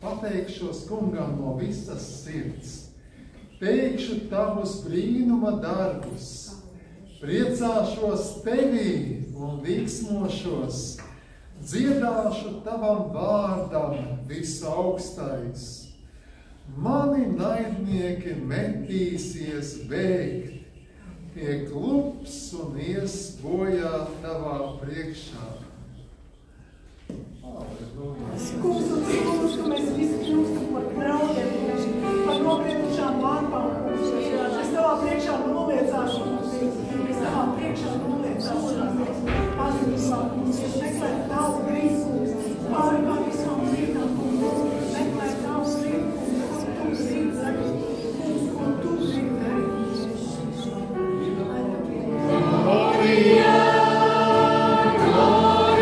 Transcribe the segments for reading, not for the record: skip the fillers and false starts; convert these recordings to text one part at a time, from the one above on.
Pateikšos kungam no visas sirds, teikšu tavus brīnuma darbus, priecāšos tevī un liksmošos, dziedāšu tavam vārdam visaugstais. Mani naidnieki metīsies bēgt, tie klups un ies bojā tavā priekšā. Kungs un Kungs, ka mēs visi kļūstam par draugiem, par nokritušām vārpām. Es tavā priekšā noliecāšos, pazīstībā, es meklēju tavu brīvu, pāri pār visām lietām, meklēju tavu brīvu, un tu zini darīt, un tu zini darīt. Gloria, gloria.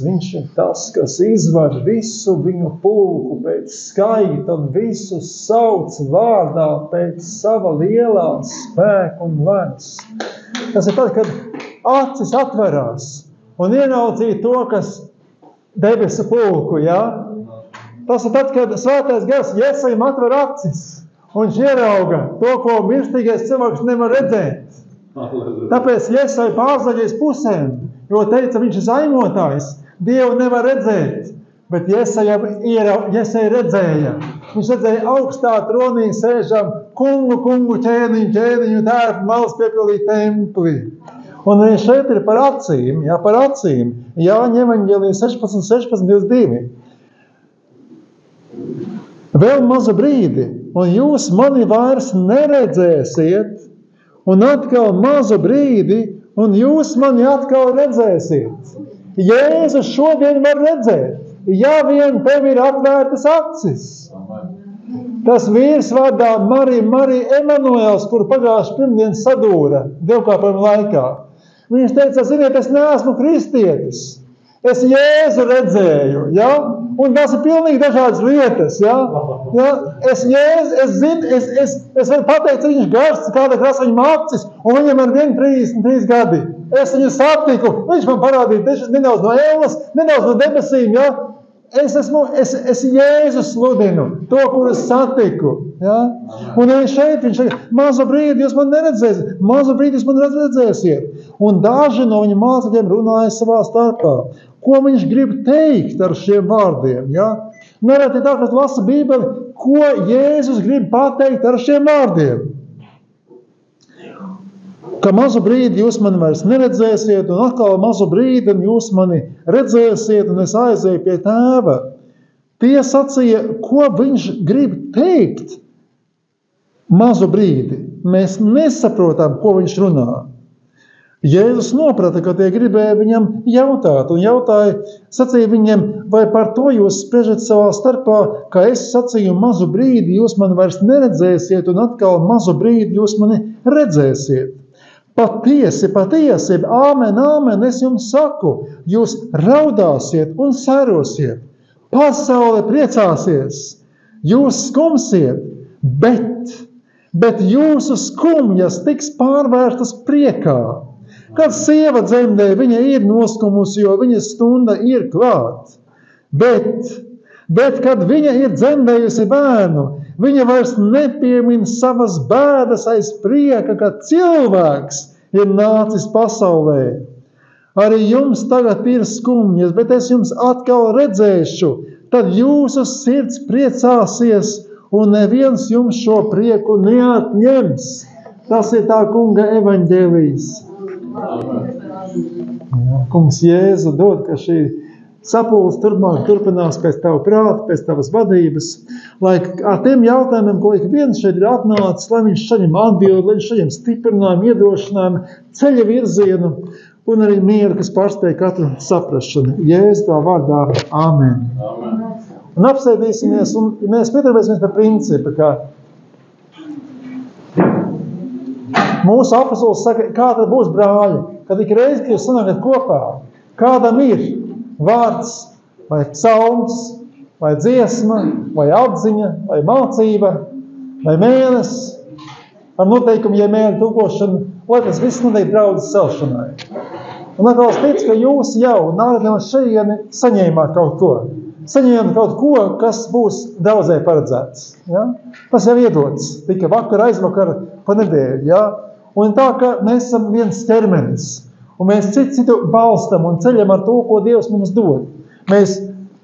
viņš ir tas, kas izvar visu viņu pulku pēc skaita un visus sauc vārdā pēc sava lielā spēka un varas. Tas ir tad, kad acis atverās un ieraudzīja to, kas debesu pulku, ja? Tas ir tad, kad svētais gars Jēzum atver acis un viņš ierauga to, ko mirstīgais cilvēks nevar redzēt. Tāpēc Jēzus pārzaļies pusēm, jo teica, viņš ir zaimotājs, Dievu nevar redzēt, bet Jēzus redzēja. Viņš redzēja augstā tronī sēžam kungu ķēniņu tērpu malas piepildīt templi. Un viņš šeit ir par acīm. Jāņa evaņģēlija 16:22. Vēl mazu brīdi, un jūs mani vairs neredzēsiet, un atkal mazu brīdi, un jūs mani atkal redzēsiet. Jēzus šodien var redzēt, ja vien tev ir atvērtas acis. Tas vīrs vārdā Marija Emanuēls, kuru pagājuši pirmdien sadūra dievkalpojumu laikā. Viņš teica, ziniet, es neesmu kristietis. Es Jēzu redzēju, ja? Un tas ir pilnīgi dažādas lietas, ja? Ja? Es varu pateikt, viņš gars, kāda krasa viņam acis, un viņam ir 33 gadi. Es viņu satiku, viņš man parādīja nedaudz no ēlas, nedaudz no debesīm, ja? Es Jēzu sludinu, to, kur es satiku, ja? Un viņš šeit, mazu brīdi jūs man neredzēsiet, mazu brīdi jūs man redzēsiet. Un daži no viņa mācekļiem runāja savā starpā. Ko viņš grib teikt ar šiem vārdiem, ja? Nereti tā, kas lasa Bībeli, ko Jēzus grib pateikt ar šiem vārdiem. Ka mazu brīdi jūs mani vairs neredzēsiet, un atkal mazu brīdi jūs mani redzēsiet, un es aizēju pie tēva. Tie sacīja, ko viņš grib teikt mazu brīdi. Mēs nesaprotam, ko viņš runā. Jēzus noprata, ka tie gribēja viņam jautāt, un sacīja viņiem, vai par to jūs spriežat savā starpā, ka es sacīju mazu brīdi jūs mani vairs neredzēsiet, un atkal mazu brīdi jūs mani redzēsiet. Patiesi, āmen, es jums saku, jūs raudāsiet un sērosiet, pasaule priecāsies, jūs skumsiet, bet jūsu skumjas tiks pārvērstas priekā. Kad sieva dzemdē, viņa ir noskumusi, jo viņas stunda ir klāt. Bet kad viņa ir dzemdējusi bērnu, viņa vairs nepiemin savas bēdas aiz prieka, ka cilvēks ir nācis pasaulē. Arī jums tagad ir skumjas, bet es jums atkal redzēšu, tad jūsu sirds priecāsies, un neviens jums šo prieku neatņems. Tas ir tā kunga evaņģēlijs. Kungs Jēzu dod, ka šī sapulce turpmāk turpinās pēc tava prāta, pēc tavas vadības, lai ar tiem jautājumiem, ko ik viens šeit ir atnācis, lai viņš saņem atbildi, lai viņš saņem stiprinājumu, iedrošinājumu, ceļa virzienu un arī mieru, kas pārspēj katru saprašanu. Jēzu tā vārdā. Āmen. Un apsēdīsimies, un mēs pieturēsimies pie principa, ka mūsu apostols saka, kā tad būs brāļi, kad ik reizi, kad jūs sanākat kopā, kādam ir vārds, vai psalms, vai dziesma, vai atziņa, vai mācība, vai mēnes, ar noteikumu, ja mēne tūkošana, lai tas viss notiek draudzes celšanai. Un atkal es ticu, ka jūs jau nākat no šejieni saņēmāt kaut ko. Saņēmāt kaut ko, kas būs daudzai paredzēts. Ja? Tas jau iedots, tika vakar, aizvakar, pa nedēļu. Ja? Un tā, ka mēs esam viens ķermenis, un mēs citu balstam un ceļam ar to, ko Dievs mums dod. Mēs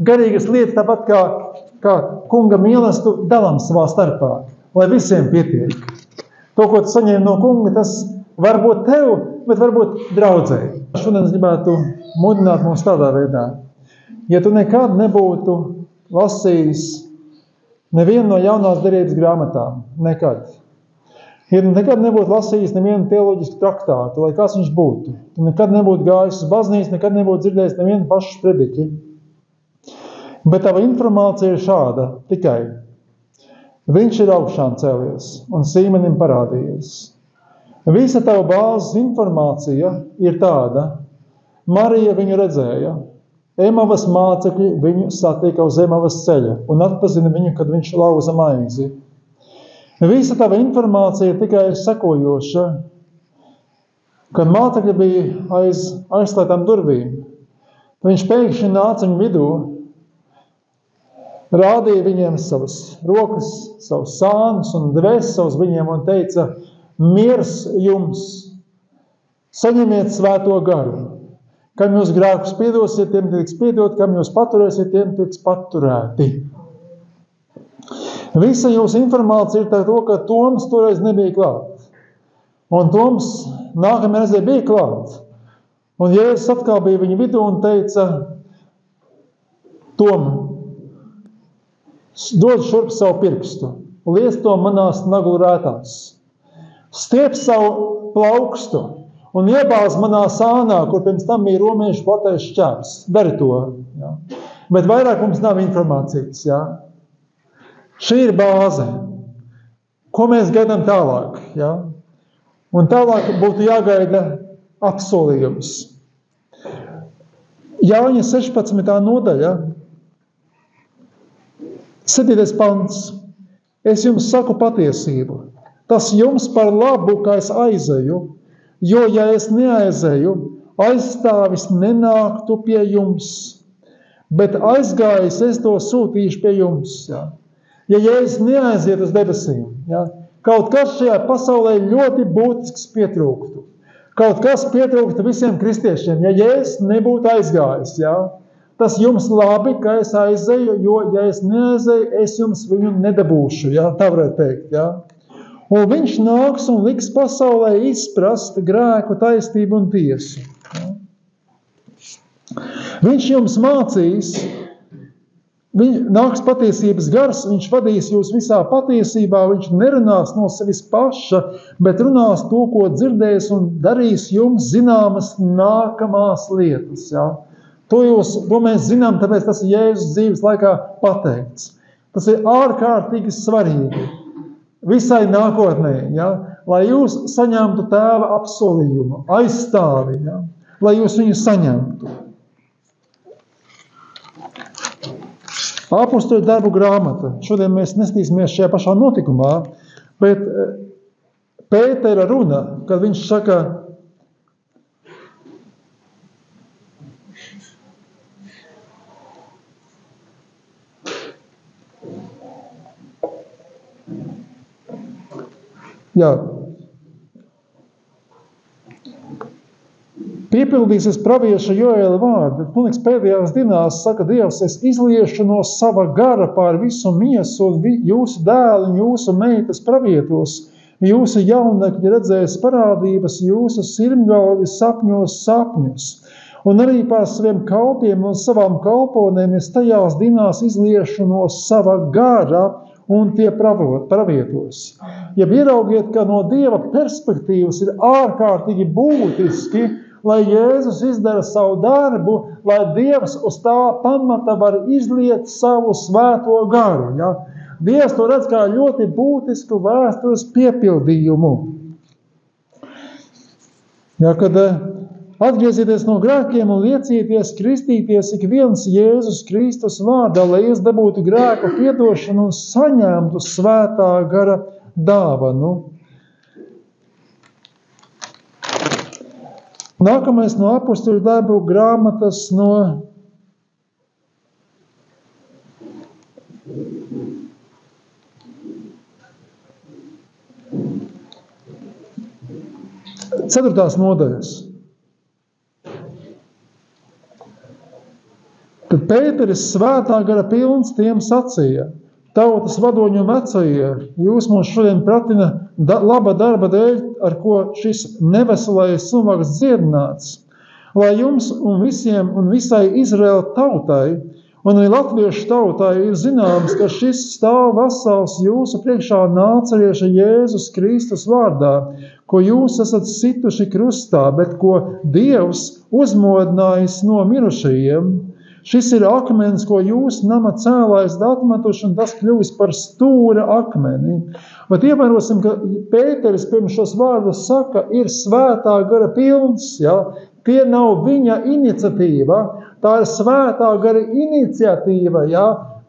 garīgas lietas tāpat kā kunga mīlestību dalām savā starpā, lai visiem pietiek. To, ko tu saņēmi no kunga, tas var būt tev, bet varbūt draudzēji. Šodien es gribētu mudināt mums tādā veidā. Ja tu nekad nebūtu lasījis nevienu no jaunās derības grāmatām, nekad. Ja tu nekad nebūtu lasījis nevienu teoloģisku traktātu, lai kas viņš būtu. Tu nekad nebūtu gājis uz baznīcu, nekad nebūtu dzirdējis nevienu pašu prediķi. Bet tava informācija ir šāda tikai. Viņš ir augšām cēlies un Sīmenim parādījies. Visa tava bāzes informācija ir tāda. Marija viņu redzēja. Emavas mācekļi viņu satika uz Emavas ceļa un atpazina viņu, kad viņš lauza maizi. Visa tava informācija tikai ir sekojoša, kad mācekļi bija aiz aizslēgtām durvīm. Viņš pēkšņi nāca viņu vidū, rādīja viņiem savas rokas, savus sānus un dvēseles viņiem un teica, miers jums, saņemiet svēto garu. Kam jūs grēkus piedosiet, tiem tiks piedot, kam jūs paturēsiet, tiem tiks paturēti. Visa jūsu informācija ir to, ka Toms toreiz nebija klāt. Un Toms nākamajā reizē bija klāt. Un Jēzus atkal bija viņa vidū un teica, Tom, dod šurp savu pirkstu, liec to manās naglu rētās. Stiep savu plaukstu un iebāz manā sānā, kur pirms tam bija romiešu platais šķērs. Dari to. Ja? Bet vairāk mums nav informācijas. Ja? Šī ir bāze. Ko mēs gaidām tālāk? Ja? Un tālāk būtu jāgaida apsolījums. Jāņa 16. nodaļa, 7. pants. Es jums saku patiesību. Tas jums par labu, ka es aizeju, jo, ja es neaizeju, aizstāvis nenāktu pie jums, bet aizgājis es to sūtīšu pie jums. Ja, ja es neaiziet uz debesīm, ja, kaut kas šajā pasaulē ļoti būtisks pietrūktu. Kaut kas pietrūktu visiem kristiešiem, ja es nebūtu aizgājis. Ja, tas jums labi, ka es aizeju, jo, ja es neaizeju, es jums viņu nedabūšu. Ja, tā varētu teikt. Ja. Un viņš nāks un liks pasaulē izprast grēku, taistību un tiesu. Viņš jums mācīs, nāks patiesības gars, viņš vadīs jūs visā patiesībā, viņš nerunās no sevis paša, bet runās to, ko dzirdēs un darīs jums zināmas nākamās lietas. Ja? To mēs zinām, tāpēc tas ir Jēzus dzīves laikā pateikts. Tas ir ārkārtīgi svarīgi. Visai nākotnē, ja, lai jūs saņemtu tēva apsolījumu, aizstāvi, ja, lai jūs viņu saņemtu. Apostoļu darbu grāmata. Šodien mēs nestīsimies šajā pašā notikumā, bet Pētera runa, kad viņš saka, jā. Piepildīsies pravieša Joēla vārdi. Man liekas, pēdējās dienās saka Dievs, es izliešu no sava gara pār visu miesu un jūsu dēli un jūsu meitas pravietos. Jūsu jaunekļi redzēs parādības, jūsu sirmgalvi sapņos sapņus. Un arī pār saviem kalpiem un savām kalponēm es tajās dienās izliešu no sava gara un tie pravietos. Ja ieraugiet, ka no Dieva perspektīvas ir ārkārtīgi būtiski, lai Jēzus izdara savu darbu, lai Dievs uz tā pamata var izliet savu svēto garu. Ja? Dievs to redz kā ļoti būtisku vēstures piepildījumu. Ja, kad atgriezieties no grēkiem un liecieties kristīties ik viens Jēzus Kristus vārdā, lai jūs dabūtu grēku piedošanu un saņemtu svētā gara dāvanu. Nākamais no apostoļu darbu grāmatas no 4. nodaļas. Tad Pēteris svētā gara pilns tiem sacīja, tautas vadoņu vecajie, jūs mūs šodien pratina laba darba dēļ, ar ko šis neveselais cilvēks dziedināts, lai jums un visiem un visai Izraēla tautai un arī latviešu tautai ir zināms, ka šis stāv vesels jūsu priekšā nācerieša Jēzus Kristus vārdā, ko jūs esat situši krustā, bet ko Dievs uzmodinājis no mirušajiem. Šis ir akmens, ko jūs nama cēlājs atmetuši, un tas kļuvis par stūra akmeni. Bet ievērosim, ka Pēteris pirms šos vārdus saka, ir svētā gara pilns, ja? Tie nav viņa iniciatīva, tā ir svētā gara iniciatīva, ja?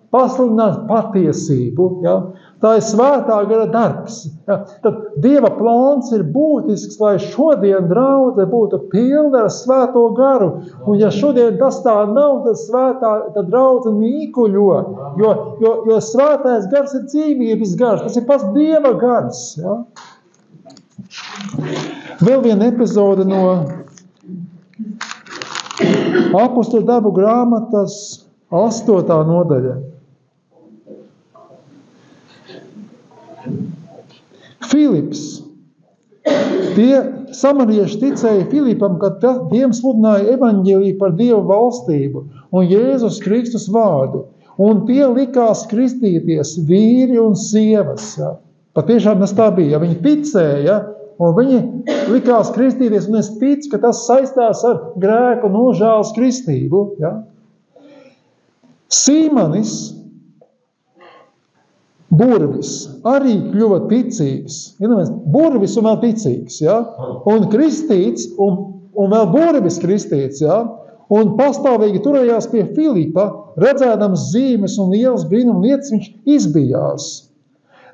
Pasludināt patiesību, ja? Tā ir svētā gara darbs. Ja? Tad Dieva plāns ir būtisks, lai šodien draudze būtu pilna ar svēto garu. Un ja šodien tas tā nav, tad draudze nīkuļo, jo svētais gars ir dzīvības gars, tas ir pats Dieva gars. Ja? Vēl viena epizode no Apostoļu darbu grāmatas 8. nodaļa. Filips. Tie samarieši ticēja Filipam, kad tiem sludināja evaņģēliju par Dievu valstību un Jēzus Kristus vārdu. Un tie likās kristīties, vīri un sievas. Ja. Patiešām tas tā bija. Viņi ticēja, un viņi likās kristīties, un es ticu, ka tas saistās ar grēku nožēlas kristību. Ja. Sīmanis, burvis, arī kļuva ticīgs. Burvis un vēl ticīgs, ja? Un kristīts, un vēl burvis kristīts, ja? Un pastāvīgi turējās pie Filipa, redzēdams zīmes un lielas brīnuma lietas, viņš izbijās.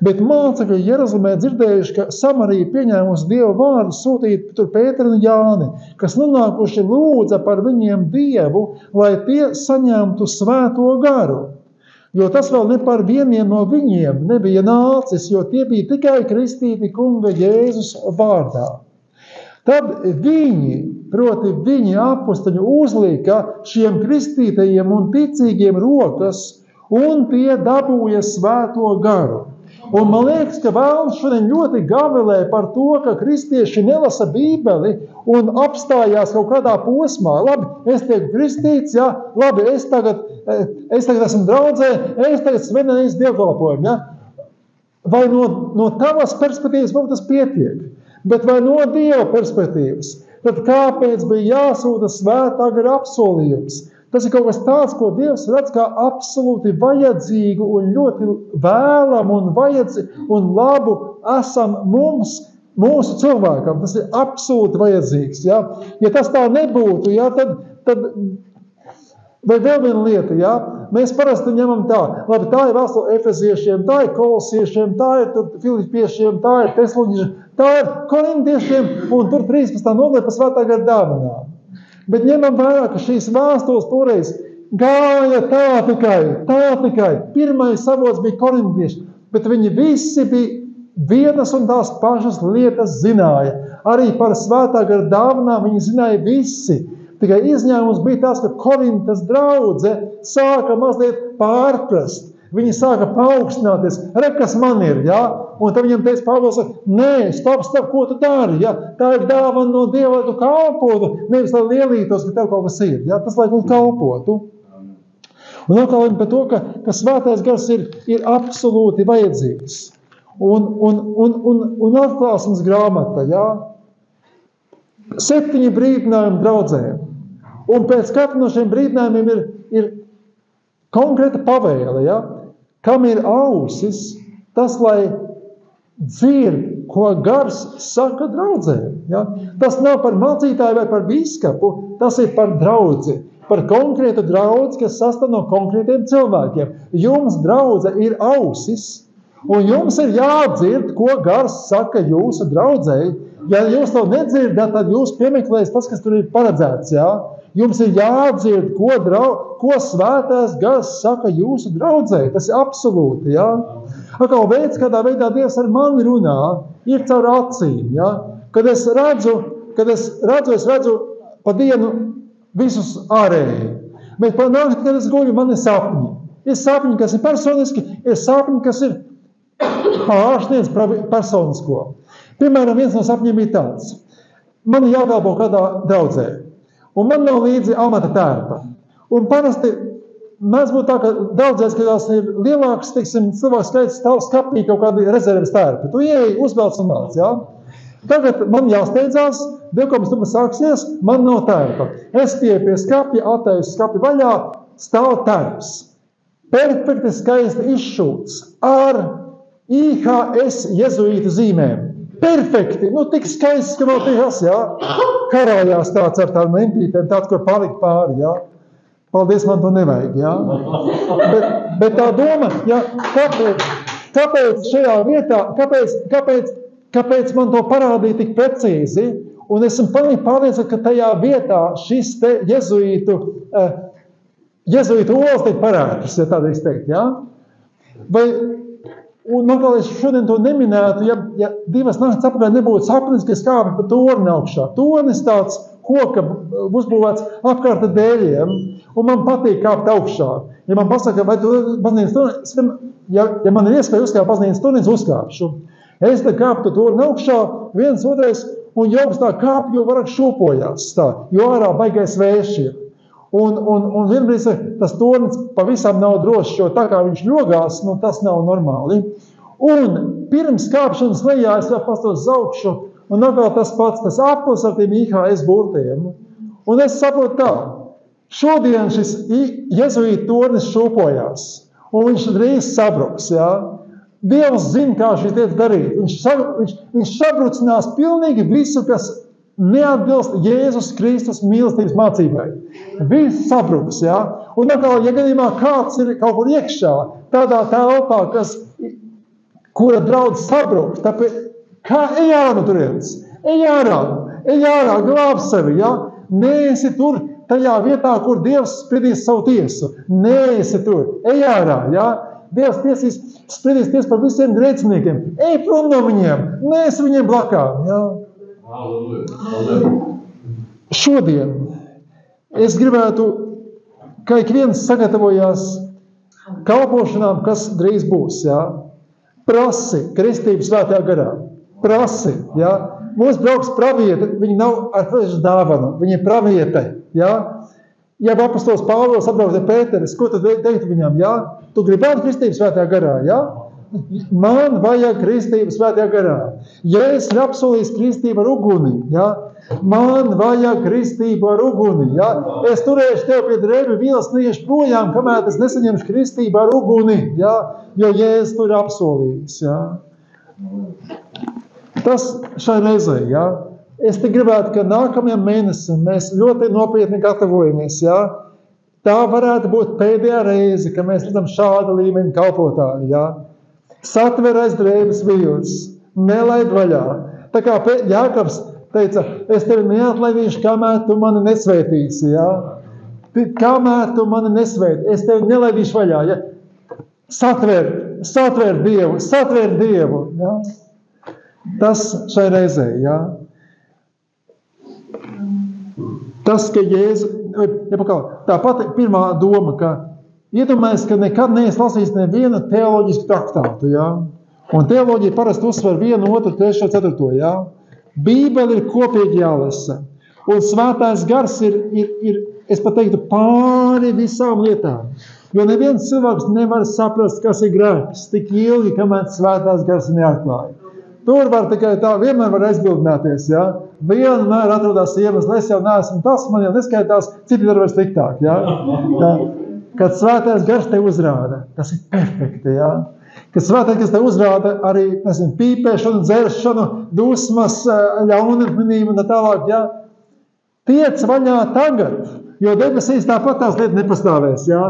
Bet mācekļi Jeruzalemē dzirdējuši, ka Samarija pieņēmusi Dieva vārdu sūtīt tur Pēteru un Jāni, kas nonākuši lūdza par viņiem Dievu, lai tie saņemtu svēto garu. Jo tas vēl ne par vieniem no viņiem nebija nācis, jo tie bija tikai kristīti kunga Jēzus vārdā. Tad viņi apustuļi uzlika šiem kristītajiem un ticīgiem rokas, un tie dabūja svēto garu. Un man liekas, ka vēlams šodien ļoti gavilē par to, ka kristieši nelasa Bībeli un apstājās kaut kādā posmā. Labi, es tiek kristīts, ja? Labi, es tagad esmu draudzē, es tagad svinēju dievkalpojumu. Ja? Vai no tavas perspektīvas varbūt tas pietiek, bet vai no Dieva perspektīvas? Tad kāpēc bija jāsūta svētā gara apsolījums? Tas ir kaut kas tāds, ko Dievs redz kā absolūti vajadzīgu un ļoti vēlamu un labu esam mūsu cilvēkam. Tas ir absolūti vajadzīgs. Ja, ja tas tā nebūtu, ja, tad vai vēl viena lieta, ja, mēs parasti ņemam tā, labi, tā ir vēstule Efeziešiem, tā ir Kolosiešiem, tā ir Filipiešiem, tā ir Tesaloniešiem, tā ir Korintiešiem, un tur 13. nodaļa par svētā gara dāvanām. Bet ņemam vērā, ka šīs vēstules toreiz gāja tā tikai. Pirmais avots bija korintieši, bet viņi visi bija vienas un tās pašas lietas zināja. Arī par svētā gara dāvanām viņi zināja visi. Tikai izņēmums bija tas, ka Korintas draudze sāka mazliet pārprast. Viņi sāka paaugstināties. Re, kas man ir, ja? Un tad viņam teica Pāvils, nē, stop, ko tu dari, ja? Tā ir dāvana no Dieva, lai tu kalpotu, nevis lai lielītos, ka tev kaut kas ir, ja? Tas, lai tu kalpotu. Un atkal par to, ka svētais gars ir absolūti vajadzīgs. Un atklāsmes grāmata, ja? 7 brīdinājumi draudzēm. Un pēc katra no šiem brīdinājumiem ir konkrēta pavēle, ja? Kam ir ausis, tas, lai dzird, ko gars saka draudzēm. Ja? Tas nav par mācītāju vai par bīskapu, tas ir par draudzi. Par konkrētu draudzi, kas sastāv no konkrētiem cilvēkiem. Jums, draudze, ir ausis, un jums ir jādzird, ko gars saka jūsu draudzei. Ja jūs to nedzirdat, tad jūs piemeklēs tas, kas tur ir paredzēts. Ja? Jums ir jādzird, ko svētais gars saka jūsu draudzei. Tas ir absolūti. Ja? Atkal veids, kādā veidā Dievs ar mani runā, ir caur acīm. Ja? Kad es redzu pa dienu visus ārēji. Bet pa nakti, kad es guļu, man ir sapņi. Ir sapņi, kas ir personiski, ir sapņi, kas ir pārsniedz personisko. Piemēram, viens no sapņiem bija tāds. Man ir jākalpo kādā draudzē. Un man nav līdzi amata tērpa. Un parasti mēs būtu tā, ka draudzēs, kad ir lielāks, teiksim, cilvēks skaits stāv skapī kaut kādi rezerves tērpi. Tu ieeji, uzvelc un velc, jā? Tagad man jāsteidzās, dievkalpojums tur sāksies, man nav tērpa. Es pieeju pie skapja, atēju skapi vaļā, stāv tērps. Perfekti skaisti izšūts ar IHS jezuītu zīmēm. Perfekti, tik skaists, ka vēl tiekas, jā. Karājās tāds ar tādām mentītēm, tāds, kur palikt pāri, jā. Paldies, man to nevajag, jā. Bet tā doma, jā, kāpēc šajā vietā, kāpēc man to parādīja tik precīzi, un esmu pārliecināts, ka tajā vietā šis te jezuītu olas tiek parādīts, ja tādā izteikt, jā. Un man vēl es šodien to neminētu, ja 2 naktas apkārt nebūtu sapnis, ka es kāpu pa torni augšā. Tornis tāds koka uzbūvēts apkārt ar dēļiem, un man patīk kāpt augšā. Ja man pasaka, vai tu baznīcas tornis, ja man ir iespēja uzkāpt baznīcas tornis, uzkāpšu. Es te kāpu torni augšā, viens otrais, un jau tā kāp, jo vairāk šūpojās, tā, jo ārā baigais vējš ir. Un vienbrīd tas tornis pavisam nav drošs, jo tā kā viņš ļogās, tas nav normāli. Un pirms kāpšanas lejā es vēl pastos uz augšu, un vēl tas pats, tas aplis ar tiem IHS burtiem. Un es saprotu tā, šodien šis jezuīta tornis šūpojās, un viņš drīz sabruks, jā. Dievs zina, kā šīs lietas darīt. Viņš sabrucinās pilnīgi visu, kas neatbilst Jēzus Kristus mīlestības mācībai. Viss sabruks, jā. Un atkal, ja gadījumā kāds ir kaut kur iekšā, tādā telpā, kura draudz sabrukt, tāpēc, ej ārā no turienes, ej ārā, glāb sevi, jā. Neesi tur tajā vietā, kur Dievs spridīs savu tiesu. Neesi tur, ej ārā, jā. Dievs spridīs tiesu par visiem grēciniekiem. Ej prom no viņiem, neesi viņiem blakām, jā. Šodien es gribētu, ka ik viens sagatavojās kalpošanām, kas drīz būs, jā. Prasi kristību svētajā garā. Prasi, jā. Mūs brauks pravieta, viņi nav ar frešu dāvanu, viņi ir pravieta, jā. Ja apostols Pāvils apbrauc ar Pēteris, ko tu teiktu viņam, jā? Tu gribētu kristību svētajā garā, jā? Man vajag kristību svētajā garā. Ja es apsolīšu kristību ar uguni, ja? Man vajag kristību ar uguni, ja? Es turēšu tev pie drēbi vielas neiešu projām, kamēr es nesaņemšu kristību ar uguni, ja? Jo Jēzus tur apsolījis, ja? Tas šai reizei, ja? Es te gribētu, ka nākamajam mēnesim mēs ļoti nopietni gatavojamies, ja? Tā varētu būt pēdējā reize, ka mēs redzam šāda līmeņa kalpotāju, ja? Satver aiz drēbes vīles, nelaid vaļā. Tā kā Jākabs teica, es tevi neatlaidīšu, kamēr tu mani nesvētīsi, jā. Kamēr tu mani nesvētīsi, es tevi nelaidīšu vaļā, jā. Satver Dievu, jā. Tas šai reizē, jā. Tas, ka tā pati pirmā doma, ka iedomājies, ka nekad neesi lasījis nevienu teoloģisku traktātu, jā? Un teoloģija parasti uzsver 1, 2, 3, 4, jā? Bībeli ir kopīgi jālasa. Un svētais gars ir, es pat teiktu, pāri visām lietām. Jo neviens cilvēks nevar saprast, kas ir grēks, tik ilgi, kamēr svētais gars neatklāja. Tur var tikai tā, vienmēr var aizbildināties, jā? Vienmēr atrodās iemesls, es jau neesmu tas, man jau neskaitās, citi dar var sliktāk, jā? Kad svētais gars te uzrāda, tas ir perfekti, jā. Kad svētais gars te uzrāda arī, pīpēšanu, dzeršanu, dusmas, ļaunatminību un tā tālāk, jā. Tiec vaļā tagad, jo debesīs tāpat tās lietas nepastāvēs, jā.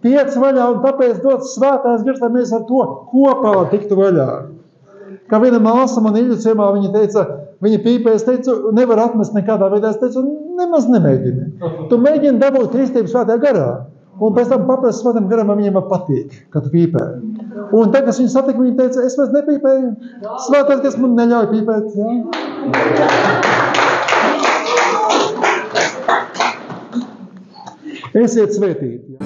Tiec vaļā un tāpēc dod svētais gars, lai mēs ar to kopā tiktu vaļā. Kā viena māsa man Iļuciemā, viņa pīpē, es teicu, nevar atmest nekādā veidā, es teicu, nemaz nemēģini. Tu mēģini dabūt kristību svētajā garā. Un pēc tam paprasti svētam garam, viņiem patīk, kad pīpē. Un tad, kad viņi satika, viņi teica, es vairs nepīpēju. Svētais, kas man neļauj pīpēt. Jā? Esiet svētīti.